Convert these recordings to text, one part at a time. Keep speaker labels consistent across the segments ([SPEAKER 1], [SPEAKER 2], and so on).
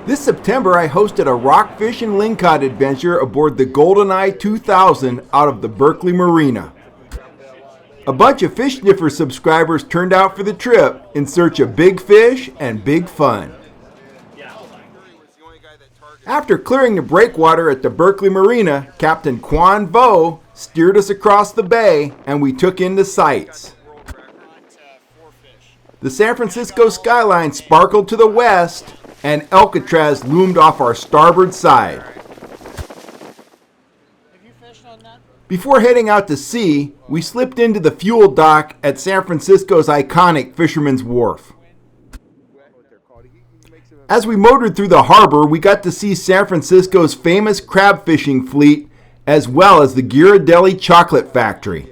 [SPEAKER 1] This September, I hosted a Rockfish and Lingcod adventure aboard the GoldenEye 2000 out of the Berkeley Marina. A bunch of Fish Sniffer subscribers turned out for the trip in search of big fish and big fun. After clearing the breakwater at the Berkeley Marina, Captain Quan Vo steered us across the bay and we took in the sights. The San Francisco skyline sparkled to the west and Alcatraz loomed off our starboard side. Before heading out to sea, we slipped into the fuel dock at San Francisco's iconic Fisherman's Wharf. As we motored through the harbor, we got to see San Francisco's famous crab fishing fleet as well as the Ghirardelli chocolate factory.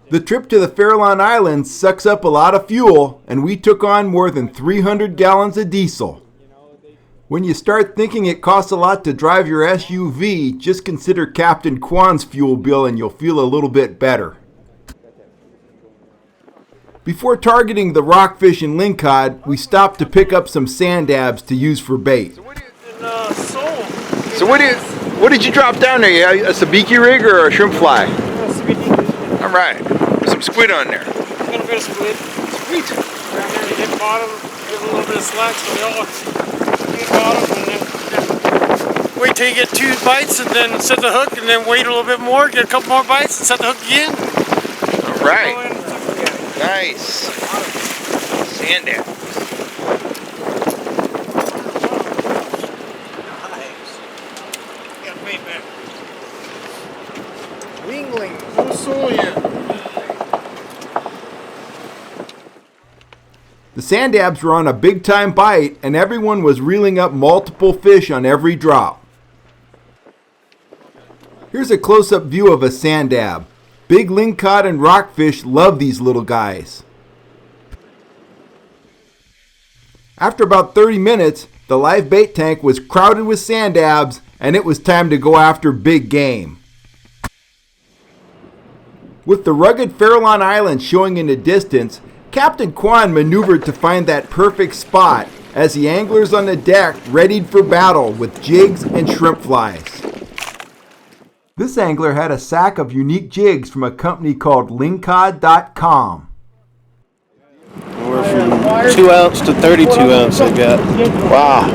[SPEAKER 1] The trip to the Farallon Islands sucks up a lot of fuel, and we took on more than 300 gallons of diesel. When you start thinking it costs a lot to drive your SUV, just consider Captain Quan's fuel bill and you'll feel a little bit better. Before targeting the Rockfish and Lingcod, we stopped to pick up some sand dabs to use for bait.
[SPEAKER 2] So what did you drop down there? A sabiki rig or a shrimp fly? All right, some squid on there.
[SPEAKER 3] A little bit of squid.
[SPEAKER 2] Sweet.
[SPEAKER 3] Hit bottom, give a little bit of slack so they all hit bottom, and then wait till you get 2 bites and then set the hook, and then wait a little bit more, get a couple more bites and set the hook again.
[SPEAKER 2] All right. Nice. Sand dab.
[SPEAKER 3] Got bait back.
[SPEAKER 2] Wingling.
[SPEAKER 3] No soul yet.
[SPEAKER 1] The sand dabs were on a big time bite and everyone was reeling up multiple fish on every drop. Here's a close-up view of a sand dab. Big lingcod and rockfish love these little guys. After about 30 minutes, the live bait tank was crowded with sand dabs and it was time to go after big game. With the rugged Farallon Islands showing in the distance, Captain Quan maneuvered to find that perfect spot as the anglers on the deck readied for battle with jigs and shrimp flies. This angler had a sack of unique jigs from a company called Lingcod.com.
[SPEAKER 4] We're from 2 ounce to 32 ounce I got.
[SPEAKER 2] Wow.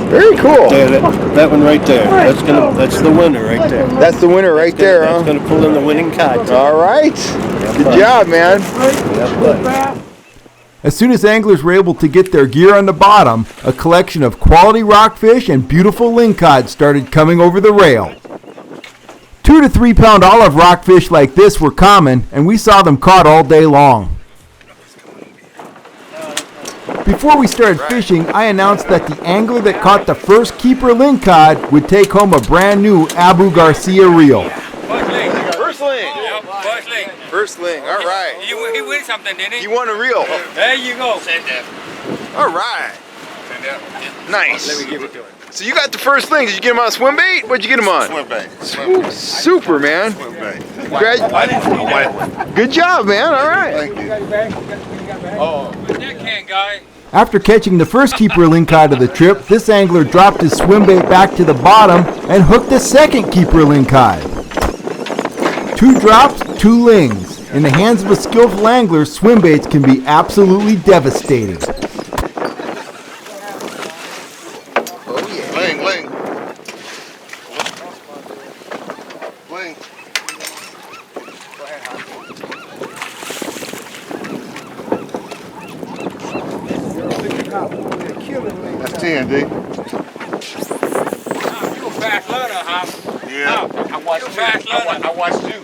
[SPEAKER 2] Very cool.
[SPEAKER 4] Yeah, that one right there. That's the winner right there.
[SPEAKER 2] That's the winner right there, huh?
[SPEAKER 4] That's going to pull in the winning cod.
[SPEAKER 2] All right. Good job, man.
[SPEAKER 1] As soon as anglers were able to get their gear on the bottom, a collection of quality rockfish and beautiful lingcod started coming over the rail. 2 to 3 pound olive rockfish like this were common, and we saw them caught all day long. Before we started fishing, I announced that the angler that caught the first keeper lingcod would take home a brand new Abu Garcia reel.
[SPEAKER 2] First ling.
[SPEAKER 5] Yep, first ling.
[SPEAKER 2] First ling. All right.
[SPEAKER 5] He win something, didn't he?
[SPEAKER 2] You won a reel.
[SPEAKER 5] There you go.
[SPEAKER 2] All right. Nice.
[SPEAKER 5] Let me give it to him.
[SPEAKER 2] So you got the first ling. Did you get him on swim bait? What'd you get him on?
[SPEAKER 6] Swim bait.
[SPEAKER 2] Super, man.
[SPEAKER 6] Swim bait.
[SPEAKER 2] Congrats. Good job, man. All right.
[SPEAKER 6] Thank you.
[SPEAKER 5] Oh, that can guy.
[SPEAKER 1] After catching the first keeper lingcod of the trip, this angler dropped his swim bait back to the bottom and hooked the second keeper lingcod. 2 drops, 2 lings. In the hands of a skillful angler, swim baits can be absolutely devastating.
[SPEAKER 6] Ling, ling. Ling. That's 10, D.
[SPEAKER 5] You a fast learner, huh?
[SPEAKER 6] Yeah.
[SPEAKER 5] I watched you.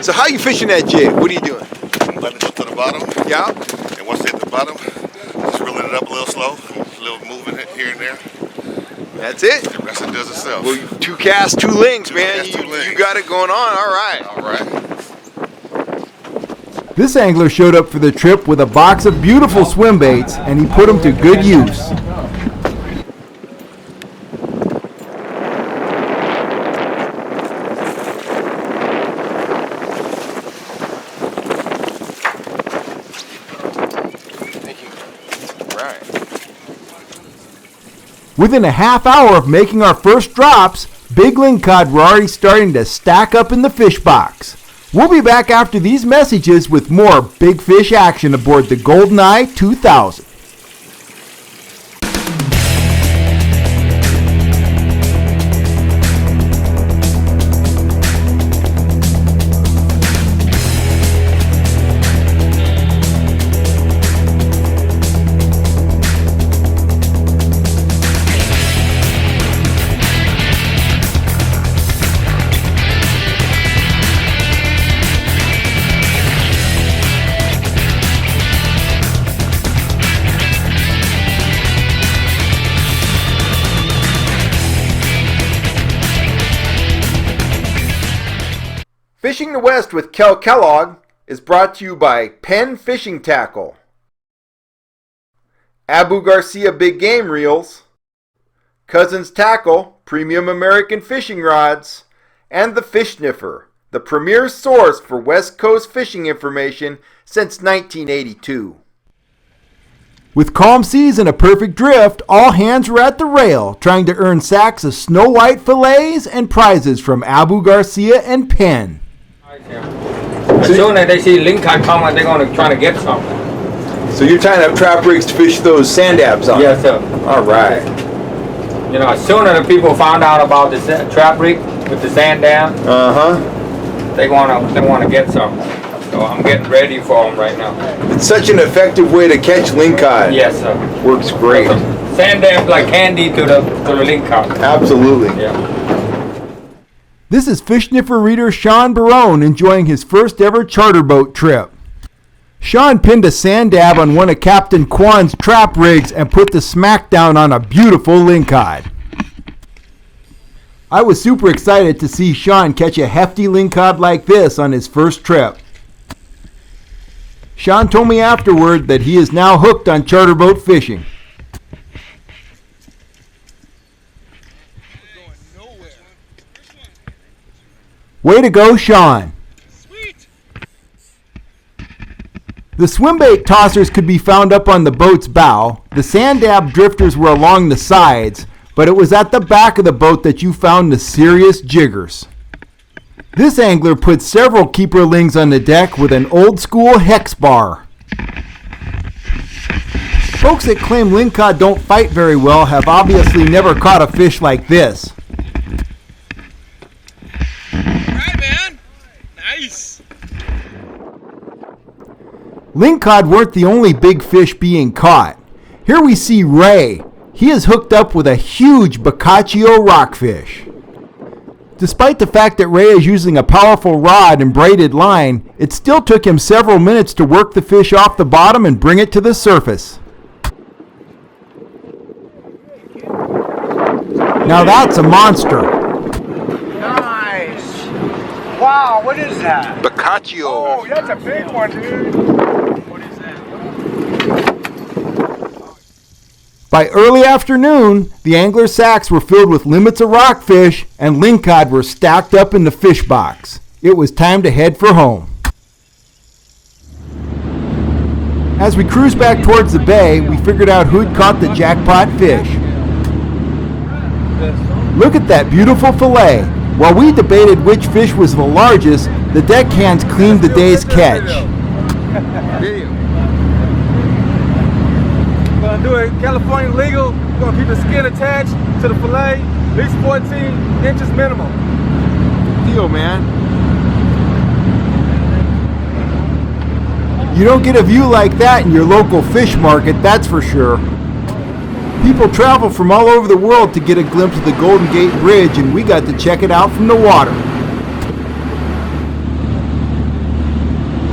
[SPEAKER 2] So how you fishing that jig? What are you doing?
[SPEAKER 6] Let it go to the bottom.
[SPEAKER 2] Yeah.
[SPEAKER 6] And once it hit the bottom, just reeling it up a little slow. A little movement here and there.
[SPEAKER 2] That's it.
[SPEAKER 6] The rest it does itself.
[SPEAKER 2] Well, 2 casts, 2 lings, man.
[SPEAKER 6] casts, 2 lings.
[SPEAKER 2] You got it going on. All right.
[SPEAKER 6] All right.
[SPEAKER 1] This angler showed up for the trip with a box of beautiful swim baits, and he put them to good use. Within a half hour of making our first drops, big lingcod were already starting to stack up in the fish box. We'll be back after these messages with more big fish action aboard the GoldenEye 2000.
[SPEAKER 2] Fishing the West with Kel Kellogg is brought to you by Penn Fishing Tackle, Abu Garcia Big Game Reels, Cousins Tackle Premium American Fishing Rods, and the Fish Sniffer, the premier source for West Coast fishing information since 1982.
[SPEAKER 1] With calm seas and a perfect drift, all hands were at the rail, trying to earn sacks of snow white fillets and prizes from Abu Garcia and Penn.
[SPEAKER 5] As soon as they see Lingcod coming, they're going to try to get some.
[SPEAKER 2] So you're tying up trap rigs to fish those sand dabs on?
[SPEAKER 5] Yes, sir.
[SPEAKER 2] All right.
[SPEAKER 5] You know, as soon as the people found out about the trap rig with the sand dam, they want to get some. So I'm getting ready for them right now.
[SPEAKER 2] It's such an effective way to catch lingcod.
[SPEAKER 5] Yes, sir.
[SPEAKER 2] Works great.
[SPEAKER 5] Sand dam's like candy to the lingcod.
[SPEAKER 2] Absolutely.
[SPEAKER 5] Yeah.
[SPEAKER 1] This is Fish Sniffer reader Sean Barone enjoying his first ever charter boat trip. Sean pinned a sand dab on one of Captain Kwan's trap rigs and put the smackdown on a beautiful lingcod. I was super excited to see Sean catch a hefty lingcod like this on his first trip. Sean told me afterward that he is now hooked on charter boat fishing. Way to go, Sean. Sweet. The swim bait tossers could be found up on the boat's bow. The sand dab drifters were along the sides, but it was at the back of the boat that you found the serious jiggers. This angler put several keeper lings on the deck with an old school hex bar. Folks that claim lingcod don't fight very well have obviously never caught a fish like this. Lingcod weren't the only big fish being caught. Here we see Ray. He is hooked up with a huge Boccaccio rockfish. Despite the fact that Ray is using a powerful rod and braided line, it still took him several minutes to work the fish off the bottom and bring it to the surface. Now that's a monster.
[SPEAKER 7] Nice. Wow, what is that?
[SPEAKER 2] Boccaccio.
[SPEAKER 7] Oh, that's a big one, dude. What is that?
[SPEAKER 1] By early afternoon, the angler sacks were filled with limits of rockfish and lingcod were stacked up in the fish box. It was time to head for home. As we cruised back towards the bay, we figured out who'd caught the jackpot fish. Look at that beautiful fillet. While we debated which fish was the largest, the deckhands cleaned the day's catch.
[SPEAKER 8] We're going to do it California legal. We're going to keep the skin attached to the fillet, at least 14 inches minimum.
[SPEAKER 2] Deal, man.
[SPEAKER 1] You don't get a view like that in your local fish market, that's for sure. People travel from all over the world to get a glimpse of the Golden Gate Bridge, and we got to check it out from the water.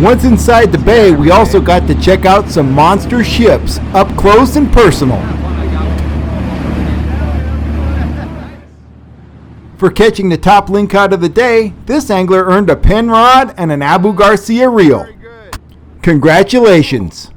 [SPEAKER 1] Once inside the bay, we also got to check out some monster ships, up close and personal. For catching the top lingcod of the day, this angler earned a Penn rod and an Abu Garcia reel. Congratulations!